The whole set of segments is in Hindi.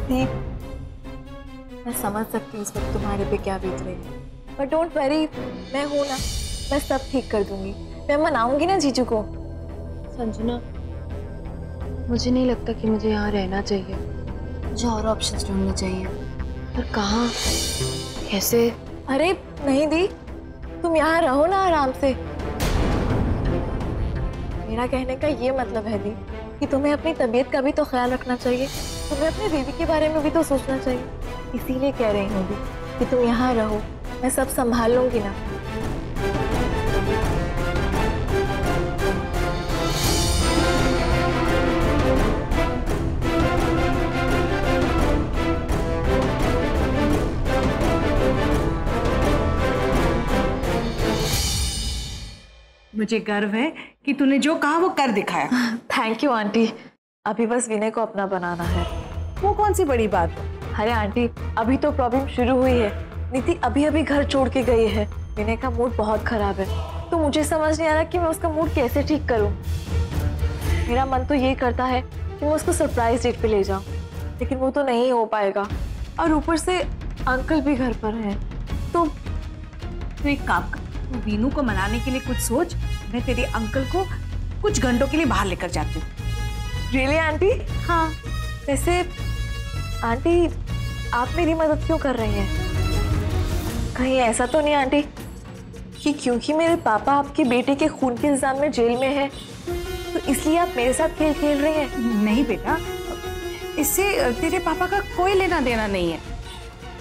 निधि, मैं समझ सकती हूँ इस वक्त तुम्हारे पे क्या बीत रही है, बट डोंट वरी, मैं हूं ना, मैं सब ठीक कर दूंगी। मैं मनाऊंगी ना जीजू को। संजना, मुझे नहीं लगता कि मुझे यहाँ रहना चाहिए। मुझे और ऑप्शंस ढूंढने चाहिए। पर कहाँ, कैसे? अरे नहीं दी, तुम यहाँ रहो ना आराम से। मेरा कहने का ये मतलब है दी कि तुम्हें अपनी तबीयत का भी तो ख्याल रखना चाहिए, तुम्हें अपने बेबी के बारे में भी तो सोचना चाहिए। इसीलिए कह रही हूँ दी कि तुम यहाँ रहो, मैं सब संभाल लूंगी ना। मुझे गर्व है कि तूने जो कहा वो कर दिखाया। Thank you aunty. अभी बस विनय को अपना बनाना है। वो कौन सी बड़ी बात है? अरे आंटी, अभी तो प्रॉब्लम शुरू हुई है। नीति अभी अभी घर छोड़ के गई है। विनय का मूड बहुत खराब है, तो मुझे समझ नहीं आ रहा कि मैं उसका मूड कैसे ठीक करूं। मेरा मन तो ये करता है कि मैं उसको सरप्राइज डेट पे ले जाऊं, लेकिन वो तो नहीं हो पाएगा। और ऊपर से अंकल भी घर पर हैं। तो एक काम कर, तू वीनू को मनाने के लिए कुछ सोच। मैं तेरे अंकल को कुछ घंटों के लिए बाहर लेकर जाती हूँ। Really aunty? हाँ। वैसे आंटी, आप मेरी मदद क्यों कर रही हैं? कहीं ऐसा तो नहीं आंटी कि क्योंकि मेरे पापा आपके बेटे के खून के इल्जाम में जेल में है, तो इसलिए आप मेरे साथ खेल खेल रही हैं? नहीं बेटा, इससे तेरे पापा का कोई लेना देना नहीं है।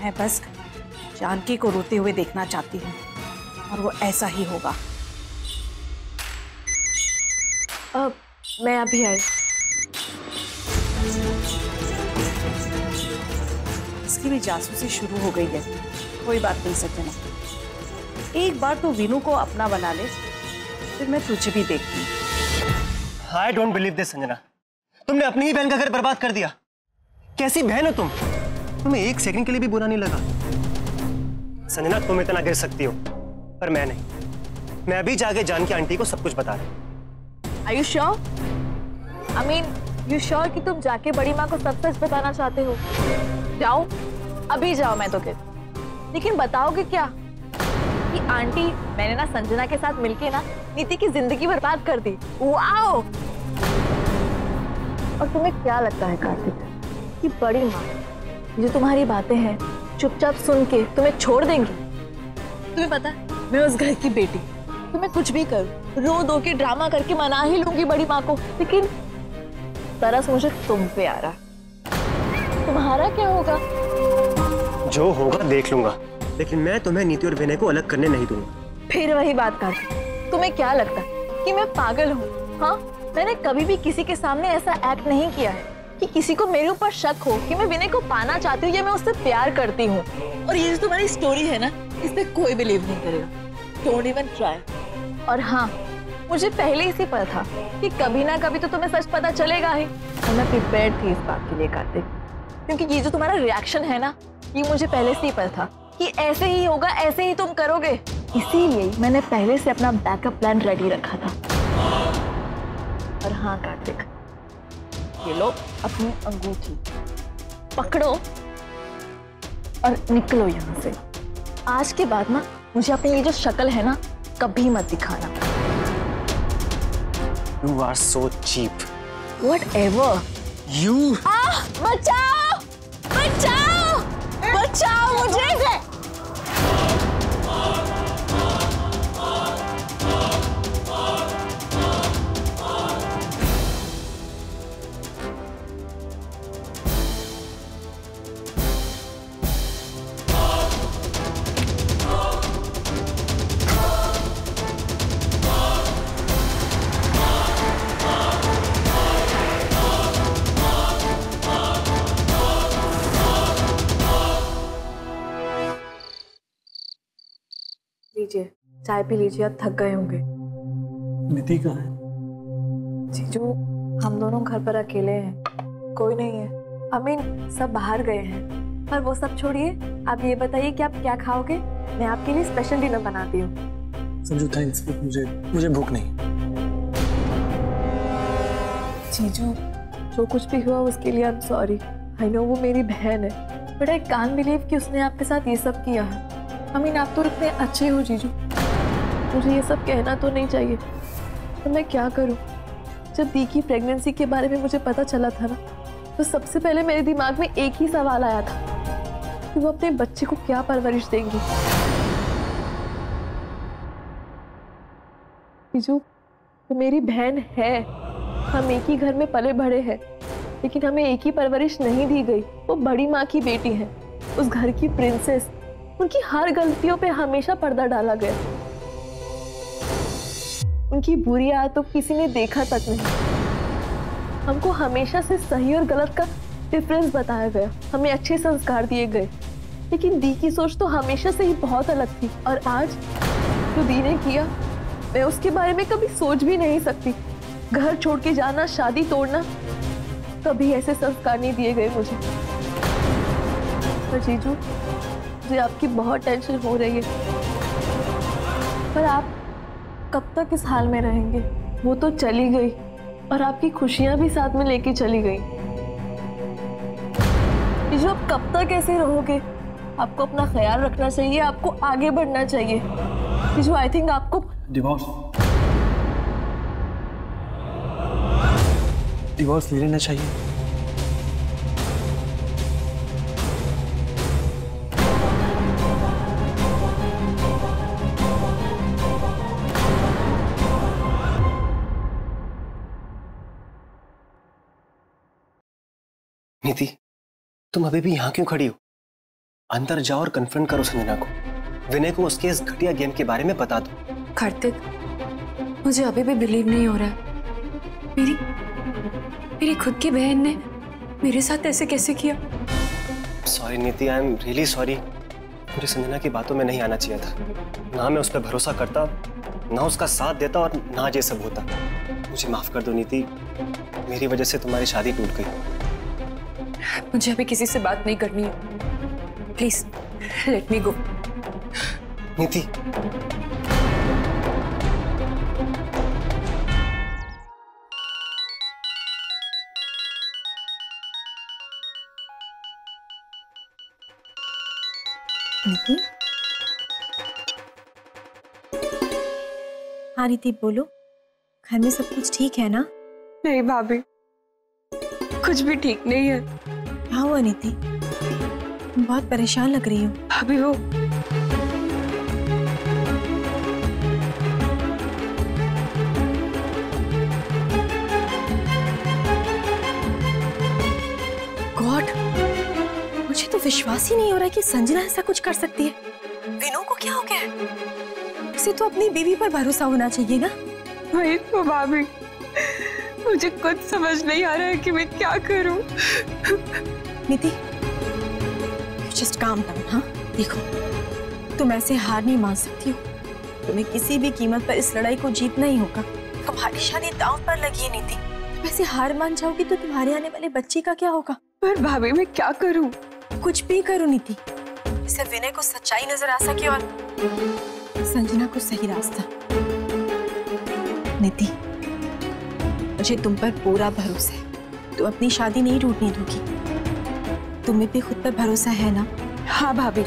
मैं बस जानकी को रोते हुए देखना चाहती हूँ, और वो ऐसा ही होगा। अब मैं अभी आई। इसकी भी जासूसी शुरू हो गई है। कोई बात नहीं सजना, एक बार तो वीनू को अपना बना ले, फिर मैं तुझे भी देखती हूँ। I don't believe this Sanjana, तुमने अपनी ही बहन का घर बर्बाद कर दिया। कैसी बहन हो तुम? तुम्हें एक सेकंड के लिए भी बुरा नहीं लगा? संजना, तुम इतना गिर सकती हो, पर मैं नहीं। मैं अभी जाके जानकी आंटी को सब कुछ बता रहा हूँ। Are you sure? I mean, you sure कि तुम जाके बड़ी माँ को सब सच बताना चाहते हो? जाओ, अभी जाओ, मैं तो कहती। लेकिन बताओगे क्या कि आंटी, मैंने ना संजना के साथ मिलके ना नीति की जिंदगी बर्बाद कर दी। वाओ! और तुम्हें क्या लगता है कार्तिक कि बड़ी माँ जो तुम्हारी बातें हैं चुपचाप सुन के तुम्हें छोड़ देंगी? तुम्हें पता है, मैं उस घर की बेटी, तुम्हें कुछ भी करूं, रो दो के ड्रामा करके मना ही लूंगी बड़ी माँ को, लेकिन तरस मुझे तुम पे आ रहा। तुम्हारा क्या होगा? जो होगा देख लूंगा, लेकिन मैं तुम्हें नीति और विनय को अलग करने नहीं दूंगा। फिर वही बात करती। तुम्हें क्या लगता है कि मैं पागल हूँ? हाँ, मैंने कभी भी किसी के सामने ऐसा एक्ट नहीं किया है कि किसी को मेरे ऊपर शक हो कि मैं विनय को पाना चाहती हूँ या मैं उससे प्यार करती हूँ। और ये जो तुम्हारी स्टोरी है ना, इस पे कोई बिलीव नहीं करेगा। Don't even try. और हाँ, मुझे पहले ही से पता था कि कभी ना कभी तो तुम्हें सच पता चलेगा ही, और मैं प्रिपेयर्ड थी इस बात के लिए कार्तिक, क्योंकि ये जो तुम्हारा रिएक्शन है ना, ये मुझे पहले से ही पता था कि ऐसे ही होगा, ऐसे ही तुम करोगे। इसीलिए मैंने पहले से अपना बैकअप प्लान रेडी रखा था। और हाँ कार्तिक, ये लो अपनी अंगूठी, पकड़ो और निकलो यहाँ से। आज के बाद ना मुझे अपनी ये जो शक्ल है ना, कभी मत दिखाना। You are so cheap. Whatever. You. बचाओ! बचाओ! बचाओ मुझे! लीजिए, चाय पी लीजिए, आप थक गए होंगे। निधि कहाँ है? जीजू, हम दोनों घर पर अकेले हैं, कोई नहीं है। अमीन सब बाहर गए हैं। पर वो सब छोड़िए, आप ये बताइए कि आप क्या खाओगे? मैं आपके लिए स्पेशल डिनर बनाती हूँ। संजू थैंक्स, मुझे भूख नहीं। जीजू, जो कुछ भी हुआ उसके लिए I am sorry. I know वो मेरी बहन है, बट आई कांट बिलीव कि उसने आपके साथ ये सब किया है। आई मीन आप तो इतने अच्छे हो जीजू, मुझे ये सब कहना तो नहीं चाहिए, तो मैं क्या करूं? जब दी की प्रेगनेंसी के बारे में मुझे पता चला था ना, तो सबसे पहले मेरे दिमाग में एक ही सवाल आया था कि वो अपने बच्चे को क्या परवरिश देंगी। जीजू तो मेरी बहन है, हम एक ही घर में पले बढ़े हैं, लेकिन हमें एक ही परवरिश नहीं दी गई। वो बड़ी माँ की बेटी है, उस घर की प्रिंसेस, उनकी हर गलतियों पे हमेशा पर्दा डाला गया। उनकी बुरी आदतों को किसी ने देखा तक नहीं। हमको हमेशा से सही और गलत का डिफरेंस बताया गया, हमें अच्छे संस्कार दिए गए, लेकिन दी की सोच तो हमेशा से ही बहुत अलग थी। और आज जो दी ने किया, मैं उसके बारे में कभी सोच भी नहीं सकती। घर छोड़ के जाना, शादी तोड़ना, कभी ऐसे संस्कार नहीं दिए गए मुझे। पर जीजू मुझे आपकी बहुत टेंशन हो रही है, पर आप कब तक इस हाल में रहेंगे? वो तो चली गई और आपकी खुशियां भी साथ में लेके चली गई। जीजू आप कब तक ऐसे रहोगे? आपको अपना ख्याल रखना चाहिए, आपको आगे बढ़ना चाहिए। जीजू आई थिंक आपको डिवोर्स ले लेना चाहिए। नीति, तुम अभी भी यहाँ क्यों खड़ी हो? अंदर जाओ और कन्फ्रंट करो संजना को। विनय को उसके इस घटिया गेम के बारे में बता दो। कार्तिक, मुझे अभी भी बिलीव नहीं हो रहा है। मेरी खुद की बहन ने मेरे साथ ऐसे कैसे किया? सॉरी नीति, आई एम रियली सॉरी। मुझे संजना की बातों में नहीं आना चाहिए था। ना मैं उस पर भरोसा करता, ना उसका साथ देता, और ना ये सब होता। मुझे माफ कर दो नीति, मेरी वजह से तुम्हारी शादी टूट गई। मुझे अभी किसी से बात नहीं करनी है, प्लीज लेट मी गो। नीति, नीति, हाँ नीति बोलो, घर में सब कुछ ठीक है ना? नहीं भाभी, कुछ भी ठीक नहीं है। क्या हुआ नीति? तुम बहुत परेशान लग रही हो। भाभी वो गॉड, मुझे तो विश्वास ही नहीं हो रहा है कि संजना ऐसा कुछ कर सकती है। विनू को क्या हो गया है? उसे तो अपनी बीवी पर भरोसा होना चाहिए ना। वही तो भाभी, मुझे कुछ समझ नहीं आ रहा है कि मैं क्या करूं। नीति, जस्ट काम डाउन। हाँ देखो, तुम ऐसे हार नहीं मान सकती हो। तुम्हें किसी भी कीमत पर इस लड़ाई को जीतना ही होगा। तुम्हारी शादी दांव पर लगी है नीति। तुम ऐसे हार मान जाओगी तो तुम्हारे आने वाले बच्चे का क्या होगा? पर भाभी मैं क्या करूं? कुछ भी करो नीति, इससे विनय को सच्चाई नजर आ सके और संजना को सही रास्ता। नीति, मुझे तुम पर पूरा भरोसा है। तुम अपनी शादी नहीं टूटने दोगी। तुम्हें भी खुद पर भरोसा है ना? हाँ भाभी,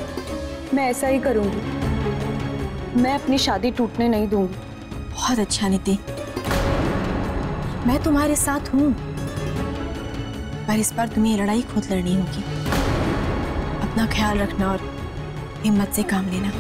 मैं ऐसा ही करूंगी। मैं अपनी शादी टूटने नहीं दूंगी। बहुत अच्छा नीति, मैं तुम्हारे साथ हूँ, पर इस बार तुम्हें लड़ाई खुद लड़नी होगी। अपना ख्याल रखना और हिम्मत से काम लेना।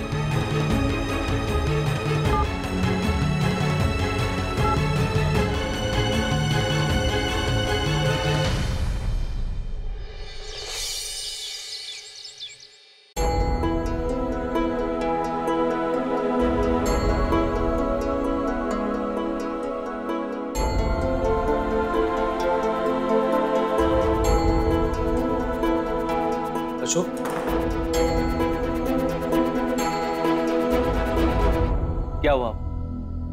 अशोक, क्या हुआ?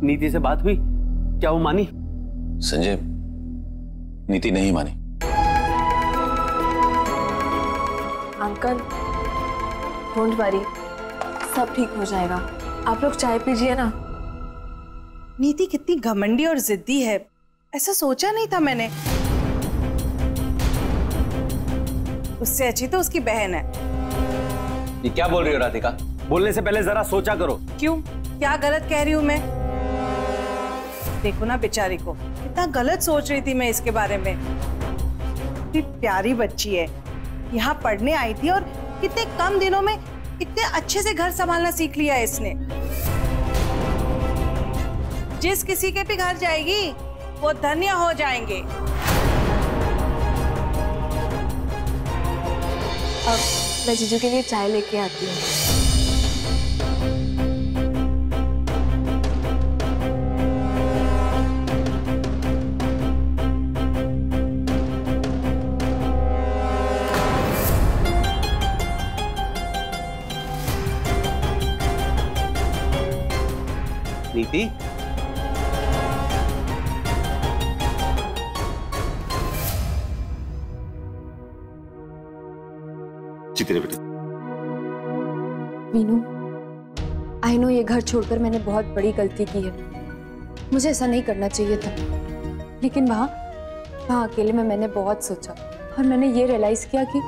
नीति से बात हुई? क्या वो मानी? संजय, नीति नहीं मानी। अंकल डोंट वरी, सब ठीक हो जाएगा। आप लोग चाय पीजिए ना। नीति कितनी घमंडी और जिद्दी है, ऐसा सोचा नहीं था मैंने। उससे अच्छी तो उसकी बहन है। ये क्या बोल रही हो राधिका? बोलने से पहले जरा सोचा करो। क्यों, क्या गलत कह रही हूँ मैं? देखो ना बेचारी को, कितना गलत सोच रही थी मैं इसके बारे में। इतनी प्यारी बच्ची है, यहाँ पढ़ने आई थी और कितने कम दिनों में इतने अच्छे से घर संभालना सीख लिया है इसने। जिस किसी के भी घर जाएगी वो धन्य हो जाएंगे। अब मैं जीजू के लिए चाय लेके आती हूँ। नीति, जीते बेटे। वीनू, आई नो ये घर छोड़कर मैंने बहुत बड़ी गलती की है। मुझे ऐसा नहीं करना चाहिए था, लेकिन वहाँ अकेले में मैंने बहुत सोचा और मैंने ये रियलाइज किया कि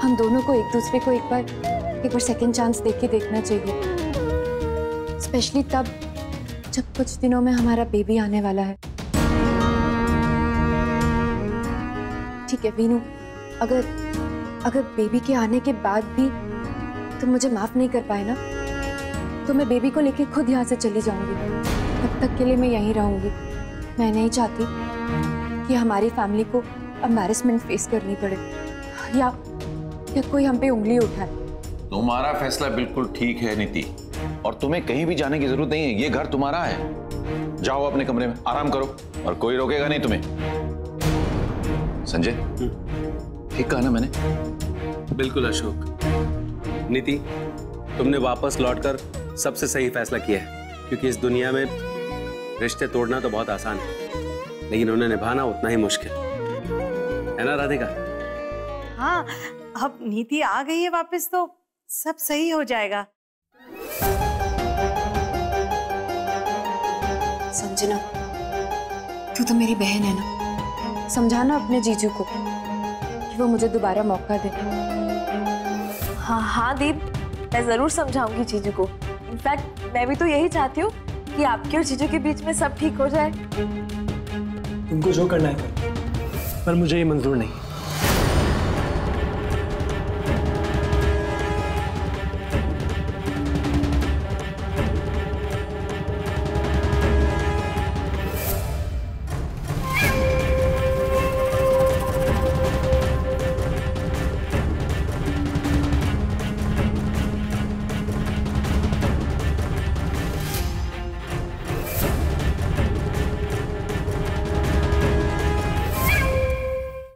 हम दोनों को एक दूसरे को एक बार सेकंड चांस देख के देखना चाहिए, स्पेशली तब जब कुछ दिनों में हमारा बेबी आने वाला है। ठीक है वीनू, अगर बेबी के आने के बाद भी तुम मुझे माफ नहीं कर पाए ना, तो मैं बेबी को लेके खुद यहाँ से चली जाऊंगी। तब तक के लिए मैं यहीं रहूंगी। मैं नहीं चाहती कि हमारी फैमिली को एम्बैरेसमेंट फेस करनी पड़े या कोई हम पे उंगली उठाए। तुम्हारा फैसला बिल्कुल ठीक है नीति, और तुम्हें कहीं भी जाने की जरूरत नहीं है। ये घर तुम्हारा है। जाओ अपने कमरे में आराम करो और कोई रोकेगा नहीं तुम्हें। संजय, ठीक कहा ना मैंने? बिल्कुल अशोक। नीति, तुमने वापस लौटकर सबसे सही फैसला किया है, क्योंकि इस दुनिया में रिश्ते तोड़ना तो बहुत आसान है, लेकिन उन्हें निभाना उतना ही मुश्किल है ना राधिका? हाँ, अब नीति आ गई है वापस तो सब सही हो जाएगा। संजना, तू तो मेरी बहन है ना, समझाना अपने जीजू को कि वो मुझे दोबारा मौका दे। हाँ हाँ दीप, मैं जरूर समझाऊंगी जीजू को। इनफैक्ट मैं भी तो यही चाहती हूँ कि आपके और जीजू के बीच में सब ठीक हो जाए। तुमको जो करना है, पर मुझे ये मंजूर नहीं।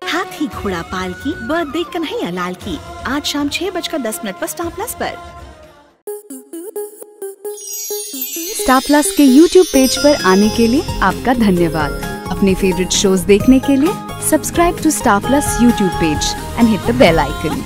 हाथी घोड़ा पाल की बर्थडे कन्हैया लाल की आज शाम 6:10 पर स्टार प्लस पर। स्टार प्लस के YouTube पेज पर आने के लिए आपका धन्यवाद। अपने फेवरेट शोज देखने के लिए subscribe to star plus YouTube page and hit the bell icon.